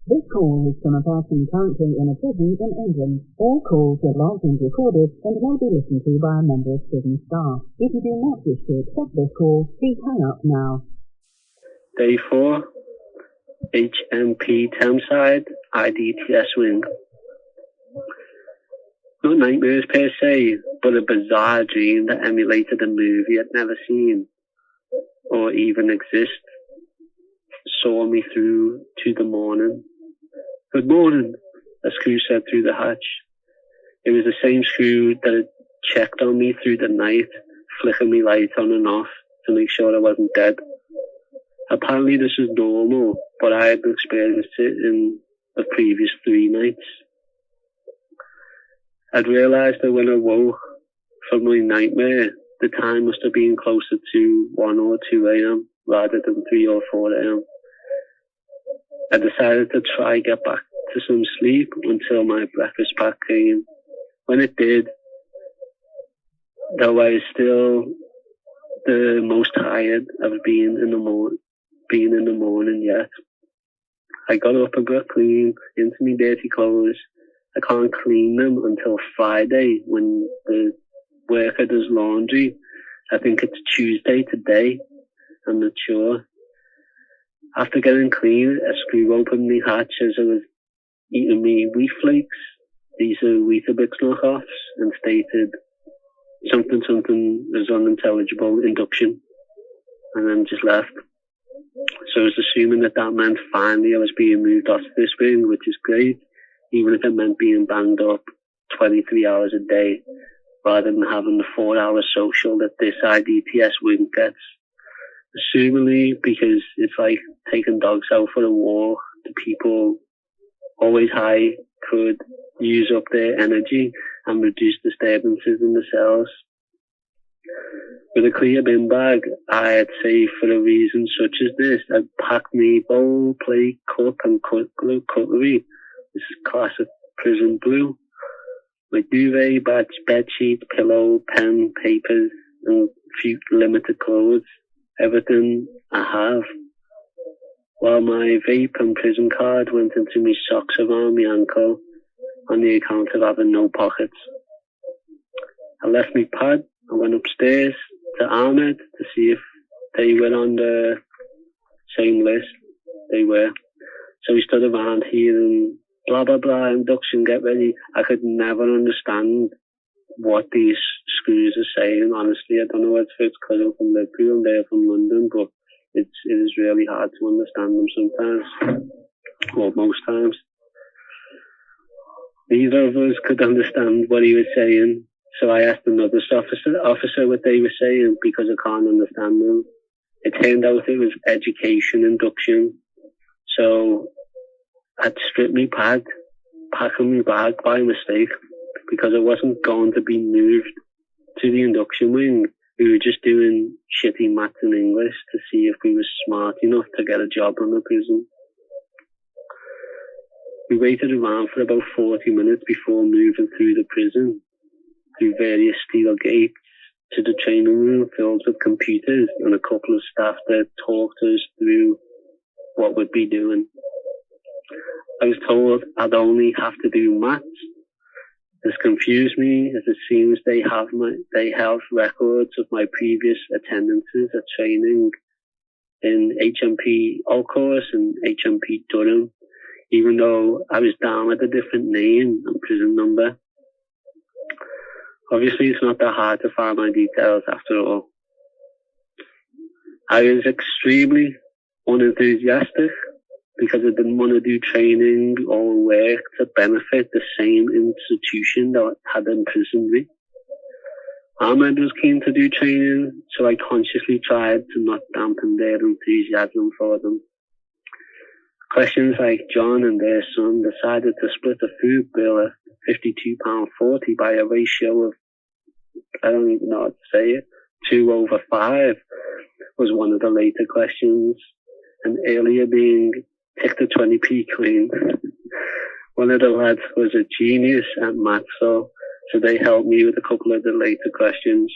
This call is from a person currently in a prison in England. All calls are logged and recorded and may be listened to by a member of prison staff. If you do not wish to accept this call, please hang up now. Day 4, HMP Thameside, IDTS wing. No nightmares per se, but a bizarre dream that emulated a movie I'd never seen or even exist. Saw me through to the morning. Good morning, a screw said through the hatch. It was the same screw that had checked on me through the night, flicking me light on and off to make sure I wasn't dead. Apparently this was normal, but I had experienced it in the previous 3 nights. I'd realised that when I woke from my nightmare, the time must have been closer to 1 or 2 a.m. rather than 3 or 4 a.m. I decided to try get back to some sleep until my breakfast pack came. When it did, though I was still the most tired I've been in the morning yet. I got up and got clean into my dirty clothes. I can't clean them until Friday when the worker does laundry. I think it's Tuesday today. I'm not sure. After getting clean, I screw open my hatch as I was eating me wheat flakes. These are Weetabix knockoffs, and stated something was unintelligible induction, and then just left. So I was assuming that meant finally I was being moved off this wing, which is great, even if it meant being banged up 23 hours a day, rather than having the 4-hour social that this IDTS wing gets. Assumingly, because it's like taking dogs out for a walk, the people always high could use up their energy and reduce disturbances in the cells. With a clear bin bag, I'd say for a reason such as this, I'd pack me bowl, plate, cup and cutlery. This is classic prison blue. My duvet, bed sheet, pillow, pen, papers and a few limited clothes. Everything I have. While my vape and prison card went into my socks around my ankle on the account of having no pockets. I left my pad and went upstairs to Ahmed to see if they were on the same list. They were. So we stood around hearing blah blah blah, induction, get ready. I could never understand what these screws are saying, honestly. I don't know if it's because I'm from Liverpool and they're from London, but it is really hard to understand them sometimes, or most times. Neither of us could understand what he was saying, so I asked another officer what they were saying because I can't understand them. It turned out it was education induction, so I'd stripped me pad, packing me bag by mistake, because I wasn't going to be moved to the induction wing. We were just doing shitty maths and English to see if we were smart enough to get a job in the prison. We waited around for about 40 minutes before moving through the prison, through various steel gates, to the training room filled with computers and a couple of staff that talked us through what we'd be doing. I was told I'd only have to do maths. This confused me, as it seems they have records of my previous attendances at training in HMP Alcourse and HMP Durham, even though I was down with a different name and prison number. Obviously, it's not that hard to find my details after all. I was extremely unenthusiastic because I didn't want to do training or work to benefit the same institution that had imprisoned me. Ahmed was keen to do training, so I consciously tried to not dampen their enthusiasm for them. Questions like John and their son decided to split the food bill at £52.40 by a ratio of, I don't even know how to say it, 2/5 was one of the later questions, and earlier being tick the 20p clean. One of the lads was a genius at maths, so they helped me with a couple of the later questions.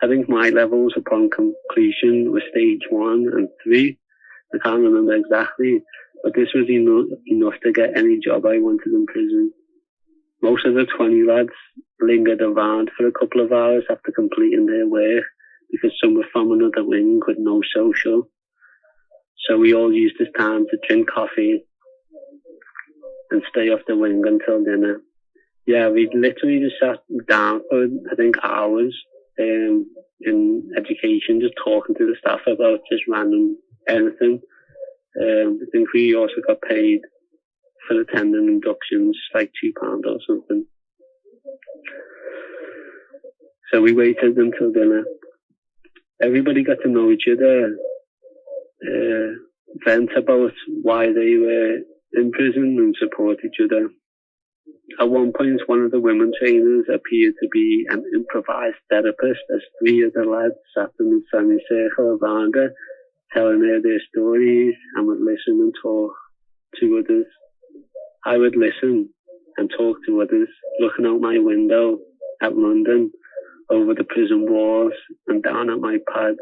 I think my levels upon completion were stage 1 and 3, I can't remember exactly, but this was enough to get any job I wanted in prison. Most of the 20 lads lingered around for a couple of hours after completing their work because some were from another wing with no social. So we all used this time to drink coffee and stay off the wing until dinner. Yeah, we literally just sat down for, I think, hours in education, just talking to the staff about just random anything. I think we also got paid for attending inductions, like £2 or something. So we waited until dinner. Everybody got to know each other, vent about why they were in prison and support each other. At one point, one of the women trainers appeared to be an improvised therapist as 3 of the lads sat in a semicircle around her, telling her their stories, and would listen and talk to others. I would listen and talk to others, looking out my window at London, over the prison walls, and down at my pad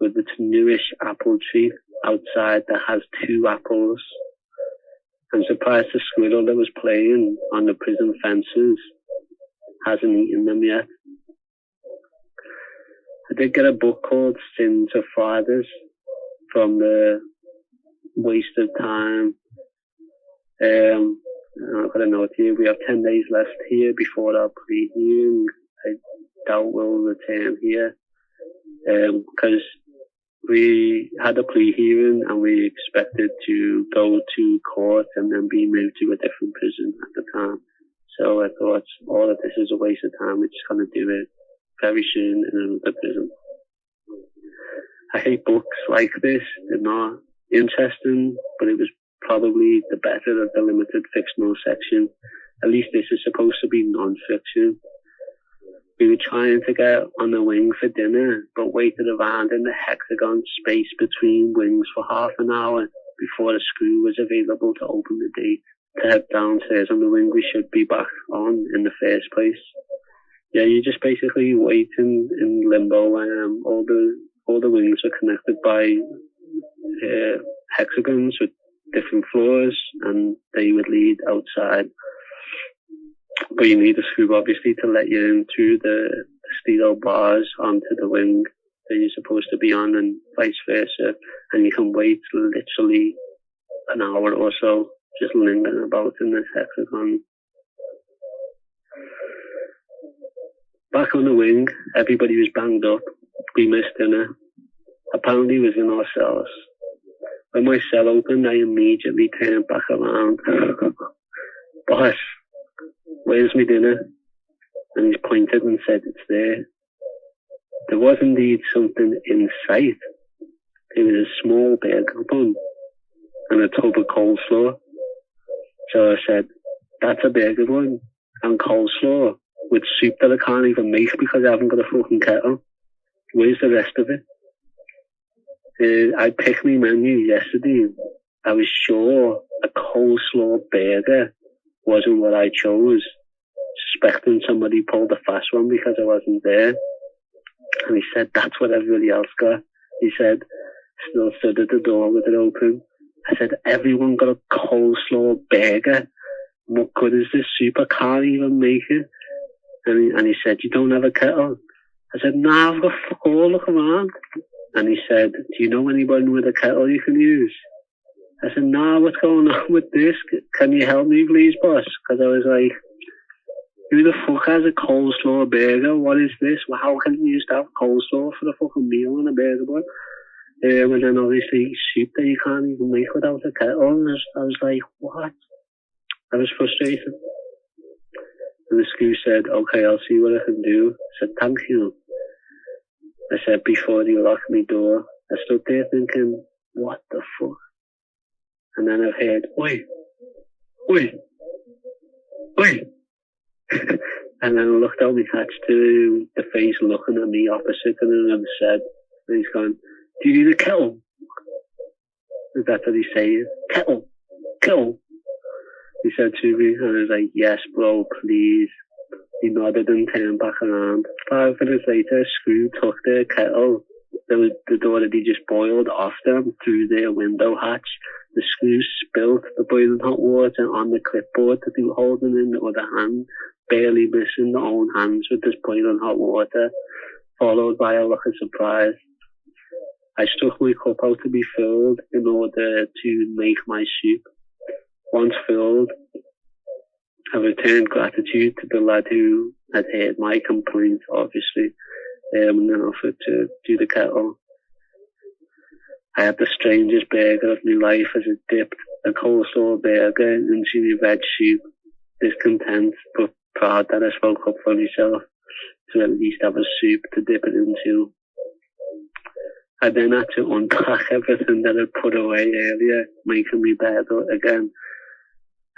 with its newish apple tree outside that has 2 apples. I'm surprised the squirrel that was playing on the prison fences hasn't eaten them yet. I did get a book called Sins of Fathers from the Waste of Time. I've got a note here. We have 10 days left here before our plea hearing. I doubt we'll return here because we had a plea hearing and we expected to go to court and then be moved to a different prison at the time. So I thought all of this is a waste of time. We're just going to do it very soon in another prison. I hate books like this. They're not interesting, but it was probably the better of the limited fictional section. At least this is supposed to be non-fiction. We were trying to get on the wing for dinner, but waited around in the hexagon space between wings for half an hour before a screw was available to open the gate to head downstairs on the wing we should be back on in the first place. Yeah, you just basically wait in limbo. All the wings are connected by hexagons with different floors, and they would lead outside. But you need a screw, obviously, to let you in through the steel bars onto the wing that you're supposed to be on, and vice versa. And you can wait literally an hour or so, just lingering about in this hexagon. Back on the wing, everybody was banged up. We missed dinner. Apparently, it was in our cells. When my cell opened, I immediately turned back around. Boss, where's my dinner? And he pointed and said, it's there. There was indeed something in sight. It was a small burger bun and a tub of coleslaw. So I said, that's a burger bun and coleslaw with soup that I can't even make because I haven't got a fucking kettle. Where's the rest of it? I picked my menu yesterday. I was sure a coleslaw burger wasn't what I chose, suspecting somebody pulled a fast one because I wasn't there. And he said, that's what everybody else got. He said, still stood at the door with it open. I said, everyone got a coleslaw burger. What good is this soup? I can't even make it. And he said, you don't have a kettle? I said, nah, I've got fuck all, look around. And he said, do you know anyone with a kettle you can use? I said, nah, what's going on with this? Can you help me, please, boss? Because I was like, who the fuck has a coleslaw burger? What is this? Well, how can you just have coleslaw for a fucking meal and a burger bun? And then obviously soup that you can't even make without a kettle. And I was like, what? I was frustrated. And the screw said, okay, I'll see what I can do. I said, thank you. I said, before he locked my door. I stood there thinking, what the fuck? And then I heard, oi, oi, oi. And then I looked out my hatch to the face looking at me opposite, and then said, and he's gone, do you need a kettle? And that's what he said, kettle, kettle. He said to me, and I was like, yes, bro, please. He nodded and turned back around. 5 minutes later, Screw took the kettle the door that they just boiled off them through their window hatch. The screws spilt the boiling hot water on the clipboard that they were holding in the other hand, barely missing their own hands with this boiling hot water, followed by a look of surprise. I struck my cup out to be filled in order to make my soup. Once filled, I returned gratitude to the lad who had heard my complaint, obviously, and then offered to do the kettle. I had the strangest burger of my life as it dipped a coleslaw burger into the red soup, discontent but proud that I spoke up for myself to at least have a soup to dip it into. I then had to unpack everything that I'd put away earlier, making me bed again,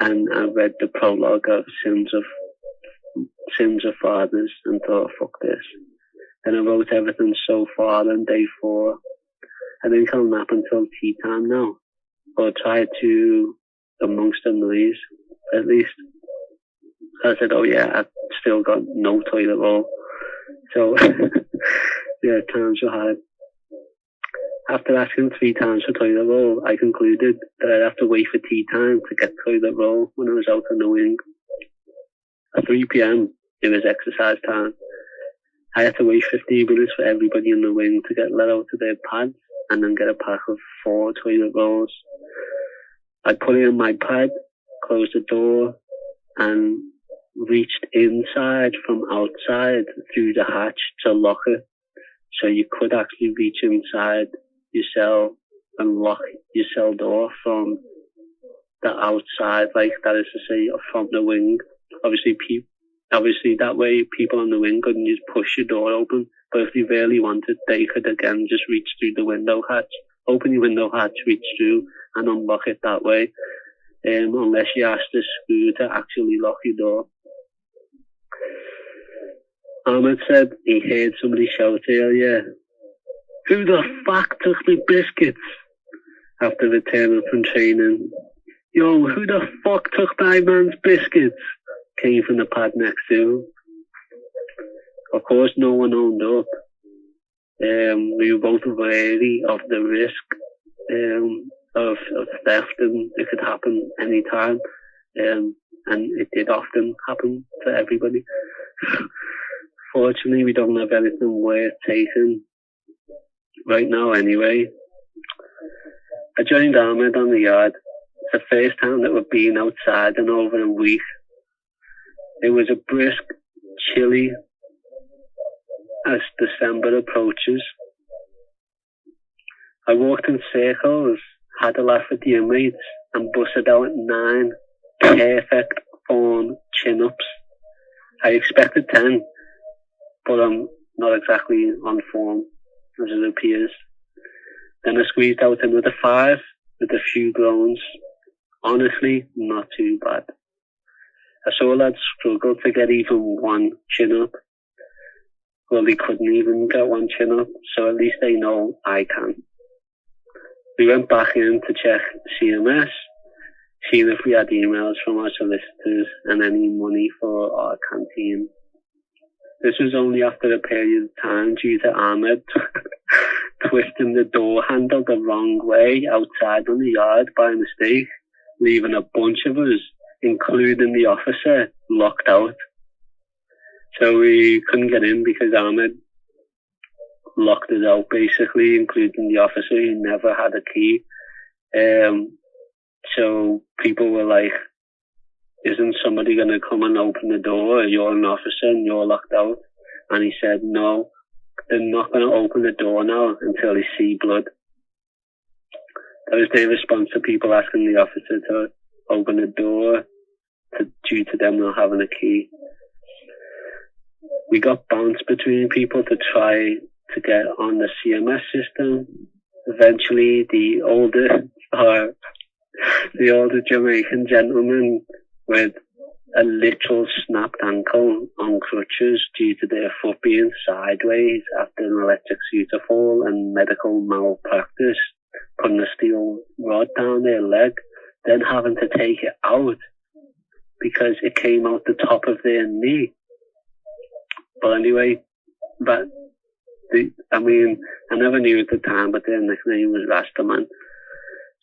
and I read the prologue of Sins of Fathers and thought, fuck this. Then I wrote everything so far on day 4. I think I'll nap until tea time now, or try to amongst the noise, at least. I said, oh yeah, I've still got no toilet roll. So, yeah, times were hard. After asking 3 times for toilet roll, I concluded that I'd have to wait for tea time to get toilet roll when I was out in the wing. At 3 p.m, it was exercise time. I had to wait 15 minutes for everybody in the wing to get let out of their pads and then get a pack of 4 toilet rolls. I put it in my pad, closed the door, and reached inside from outside through the hatch to lock it. So you could actually reach inside your cell and lock your cell door from the outside, like that is to say, from the wing. Obviously that way people on the wing couldn't just push your door open, but if they really wanted, they could again just reach through the window hatch, open your window hatch, reach through and unlock it that way, unless you asked the screw to actually lock your door. Ahmed said he heard somebody shout earlier, "Who the fuck took my biscuits?" after returning from training. "Yo, who the fuck took my man's biscuits?" came from the pad next to him. Of course, no one owned up. We were both wary of the risk of theft, and it could happen any time. And it did often happen to everybody. Fortunately, we don't have anything worth taking right now anyway. I joined Ahmed on the yard. It's the first time that we've been outside in over a week. It was a brisk, chilly as December approaches. I walked in circles, had a laugh with the inmates, and busted out 9 perfect form chin-ups. I expected 10, but I'm not exactly on form, as it appears. Then I squeezed out another 5 with a few groans. Honestly, not too bad. I saw lads struggle to get even 1 chin-up. Well, they couldn't even get 1 chin-up, so at least they know I can. We went back in to check CMS, seeing if we had emails from our solicitors and any money for our canteen. This was only after a period of time due to Ahmed twisting the door handle the wrong way outside on the yard by mistake, leaving a bunch of us, including the officer, locked out. So we couldn't get in because Ahmed locked us out, basically, including the officer who never had a key. So people were like, "Isn't somebody going to come and open the door? You're an officer and you're locked out." And he said, "No, they're not going to open the door now until they see blood." That was their response to people asking the officer to open the door due to them not having a key. We got bounced between people to try to get on the CMS system. Eventually, the older Jamaican gentleman with a literal snapped ankle on crutches due to their foot being sideways after an electric scooter fall and medical malpractice, putting a steel rod down their leg, then having to take it out because it came out the top of their knee. But anyway, but I never knew at the time, but their nickname was Rastaman.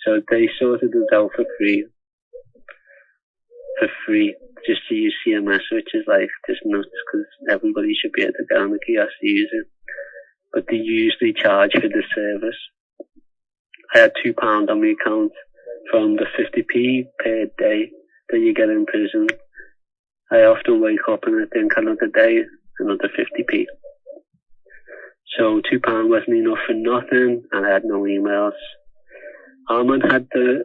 So they sorted it out for free, just to use CMS, which is like just nuts, because everybody should be able to get on the kiosk to use it. But they usually charge for the service. I had £2 on my account from the 50p per day that you get in prison. I often wake up and I think another day, another 50p. So £2 wasn't enough for nothing, and I had no emails. Ahmed had the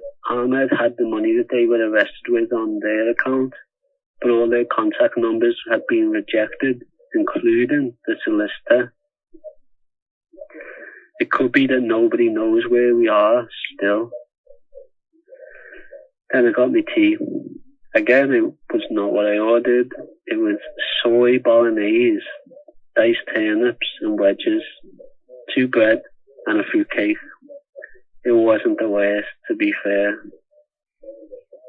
money that they were arrested with on their account, but all their contact numbers had been rejected, including the solicitor. It could be that nobody knows where we are still. Then I got my tea. Again, it was not what I ordered. It was soy bolognese, diced turnips and wedges, 2 bread and a fruit cake. It wasn't the worst, to be fair.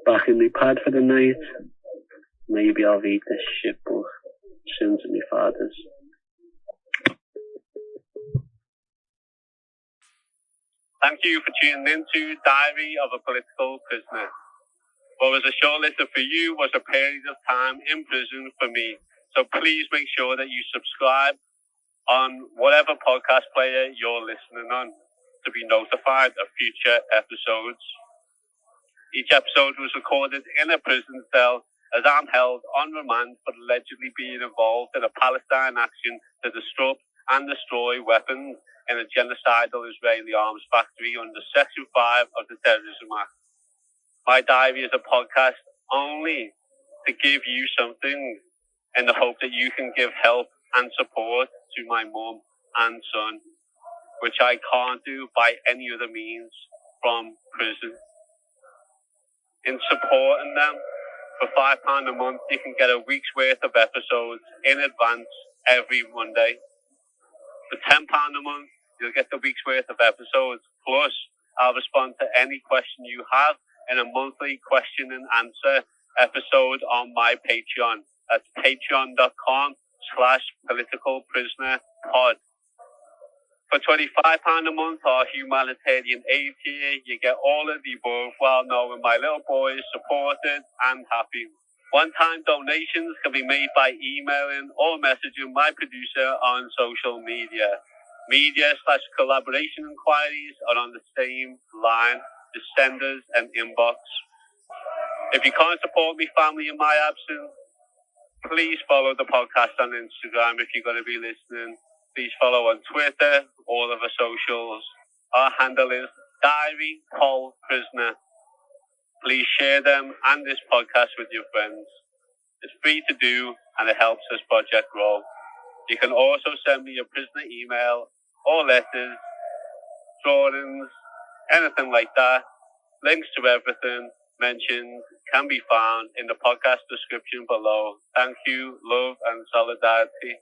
Back in my pad for the night. Maybe I'll read this shit book, Sins of My Fathers. Thank you for tuning in to Diary of a Political Prisoner. What was a shortlisted for you was a period of time in prison for me. So please make sure that you subscribe on whatever podcast player you're listening on to be notified of future episodes. Each episode was recorded in a prison cell as I'm held on remand for allegedly being involved in a Palestine action to disrupt and destroy weapons in a genocidal Israeli arms factory under Section 5 of the Terrorism Act. My diary is a podcast only to give you something in the hope that you can give help and support to my mum and son, which I can't do by any other means from prison. In supporting them, for £5 a month, you can get a week's worth of episodes in advance every Monday. For £10 a month, you'll get the week's worth of episodes. Plus, I'll respond to any question you have in a monthly question and answer episode on my Patreon. That's patreon.com/politicalprisonerpod. For £25 a month or humanitarian aid tier, you get all of the above while knowing my little boy is supported and happy. One-time donations can be made by emailing or messaging my producer on social media. Media/collaboration inquiries are on the same line, the senders and inbox. If you can't support me family in my absence, please follow the podcast on Instagram if you're going to be listening. Please follow on Twitter, all of our socials. Our handle is Diary Pol Prisoner. Please share them and this podcast with your friends. It's free to do and it helps this project grow. You can also send me a prisoner email or letters, drawings, anything like that. Links to everything mentioned can be found in the podcast description below. Thank you, love and solidarity.